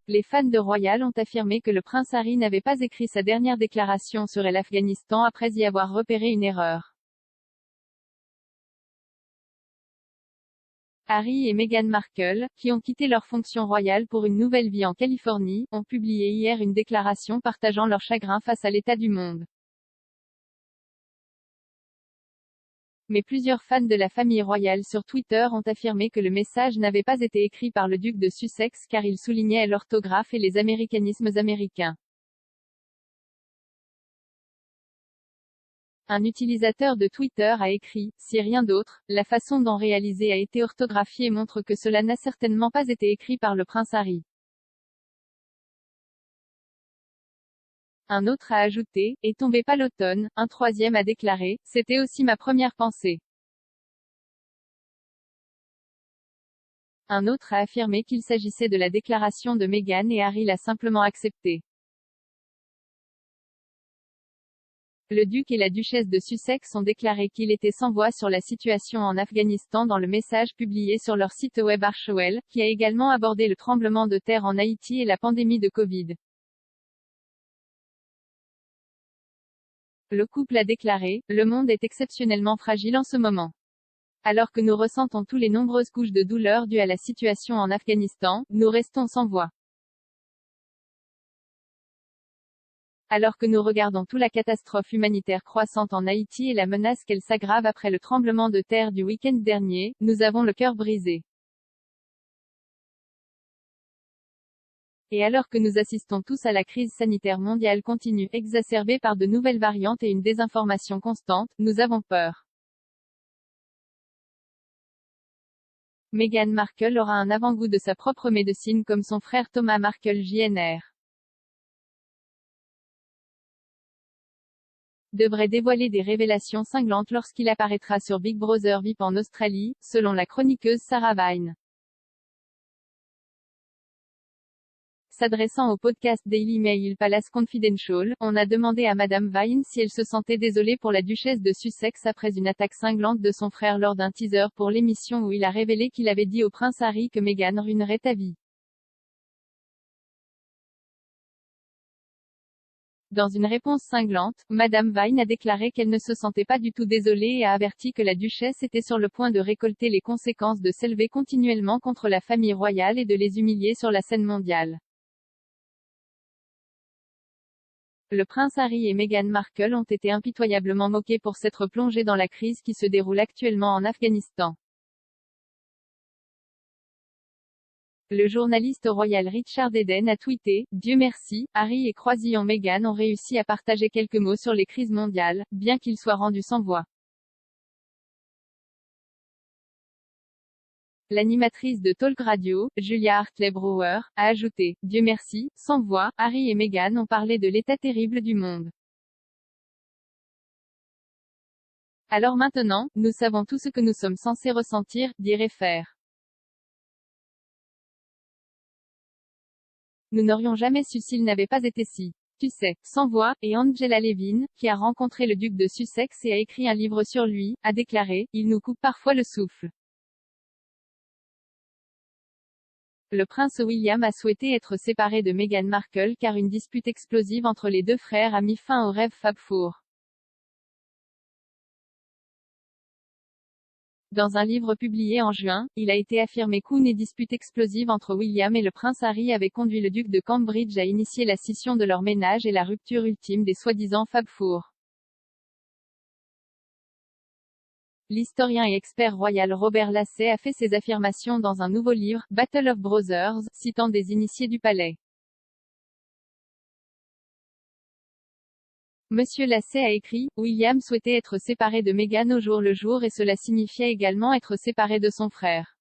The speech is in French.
les fans de Royal ont affirmé que le prince Harry n'avait pas écrit sa dernière déclaration sur l'Afghanistan après y avoir repéré une erreur. Harry et Meghan Markle, qui ont quitté leur fonction royale pour une nouvelle vie en Californie, ont publié hier une déclaration partageant leur chagrin face à l'état du monde. Mais plusieurs fans de la famille royale sur Twitter ont affirmé que le message n'avait pas été écrit par le duc de Sussex car il soulignait l'orthographe et les américanismes américains. Un utilisateur de Twitter a écrit, si rien d'autre, la façon dont réalisé a été orthographiée montre que cela n'a certainement pas été écrit par le prince Harry. Un autre a ajouté, et tombé pas l'automne, un troisième a déclaré, c'était aussi ma première pensée. Un autre a affirmé qu'il s'agissait de la déclaration de Meghan et Harry l'a simplement acceptée. Le duc et la duchesse de Sussex ont déclaré qu'il était sans voix sur la situation en Afghanistan dans le message publié sur leur site web Archewell, qui a également abordé le tremblement de terre en Haïti et la pandémie de Covid. Le couple a déclaré, le monde est exceptionnellement fragile en ce moment. Alors que nous ressentons tous les nombreuses couches de douleur dues à la situation en Afghanistan, nous restons sans voix. Alors que nous regardons toute la catastrophe humanitaire croissante en Haïti et la menace qu'elle s'aggrave après le tremblement de terre du week-end dernier, nous avons le cœur brisé. Et alors que nous assistons tous à la crise sanitaire mondiale continue, exacerbée par de nouvelles variantes et une désinformation constante, nous avons peur. Meghan Markle aura un avant-goût de sa propre médecine comme son frère Thomas Markle Jr. devrait dévoiler des révélations cinglantes lorsqu'il apparaîtra sur Big Brother VIP en Australie, selon la chroniqueuse Sarah Vine. S'adressant au podcast Daily Mail Palace Confidential, on a demandé à Madame Vine si elle se sentait désolée pour la duchesse de Sussex après une attaque cinglante de son frère lors d'un teaser pour l'émission où il a révélé qu'il avait dit au prince Harry que Meghan ruinerait ta vie. Dans une réponse cinglante, Madame Vine a déclaré qu'elle ne se sentait pas du tout désolée et a averti que la duchesse était sur le point de récolter les conséquences de s'élever continuellement contre la famille royale et de les humilier sur la scène mondiale. Le prince Harry et Meghan Markle ont été impitoyablement moqués pour s'être plongés dans la crise qui se déroule actuellement en Afghanistan. Le journaliste royal Richard Eden a tweeté, Dieu merci, Harry et croisillon Meghan ont réussi à partager quelques mots sur les crises mondiales, bien qu'ils soient rendus sans voix. L'animatrice de Talk Radio, Julia Hartley-Brewer, a ajouté, Dieu merci, sans voix, Harry et Meghan ont parlé de l'état terrible du monde. Alors maintenant, nous savons tout ce que nous sommes censés ressentir, dire et faire. Nous n'aurions jamais su s'il n'avait pas été si. Tu sais, sans voix, et Angela Levin, qui a rencontré le duc de Sussex et a écrit un livre sur lui, a déclaré, il nous coupe parfois le souffle. Le prince William a souhaité être séparé de Meghan Markle car une dispute explosive entre les deux frères a mis fin au rêve Fab Four. Dans un livre publié en juin, il a été affirmé qu'une dispute explosive entre William et le prince Harry avait conduit le duc de Cambridge à initier la scission de leur ménage et la rupture ultime des soi-disant Fab Four. L'historien et expert royal Robert Lassay a fait ses affirmations dans un nouveau livre, Battle of Brothers, citant des initiés du palais. Monsieur Lassay a écrit, William souhaitait être séparé de Meghan au jour le jour et cela signifiait également être séparé de son frère.